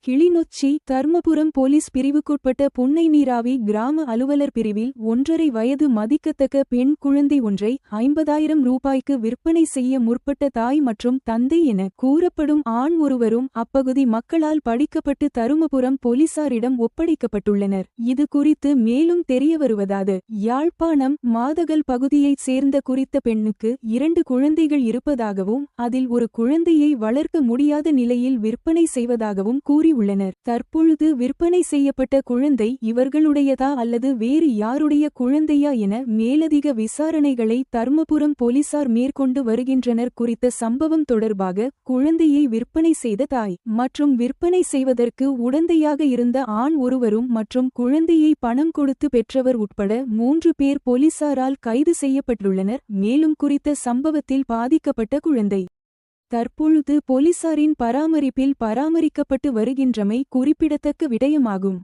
Kilinochchi Dharmapuram police பிரிவுக்குட்பட்ட புன்னைநீராவி கிராம அலுவலர் பிரிவில் 1.5 வயது மதிக்கத்தக்க பெண் குழந்தை ஒன்றை 50,000 ரூபாய்க்கு விற்பனை செய்ய முற்பட்ட தாய் மற்றும் தந்தை என கூறப்படும் ஆண் ஒருவரும் அப்பகுதி மக்களால் படிக்கப்பட்டு தருமபுரம் போலீசாரிடம் ஒப்படைக்கப்பட்டுள்ளனர். இது குறித்து மேலும் தெரியவருவதாவது யாழ்ப்பாணம் மாதகல் பகுதியைச் சேர்ந்த குறித்த பெண்ணுக்கு 2 குழந்தைகள் இருப்பதாகவும் அதில் ஒரு குழந்தையை வளர்க்க முடியாத நிலையில் விற்பனை செய்வதாகவும் கூறியுள்ளனர். தற்பொழுது விற்பனை செய்யப்பட்ட குழந்தை இவர்களுடையதா அல்லது வேறு யாருடைய குழந்தையா என மேலதிக விசாரணைகளை தர்மபுரம் போலீசார் மேற்கொண்டு வருகின்றனர். குறித்த சம்பவம் தொடர்பாக குழந்தையை விற்பனை செய்த தாய் மற்றும் விற்பனை செய்வதற்கு உடந்தையாக இருந்த ஆண் ஒருவரும் மற்றும் குழந்தையை பணம் கொடுத்து பெற்றவர் உட்பட 3 பேர் போலீசாரால் கைது செய்யப்பட்டுள்ளனர். மேலும் குறித்த சம்பவத்தில் பாதிக்கப்பட்ட குழந்தை தற்பொழுது போலீசாரின் பராமரிப்பில் பராமரிக்கப்பட்டு வருகின்றமை குறிப்பிடத்தக்க விடயமாகும்.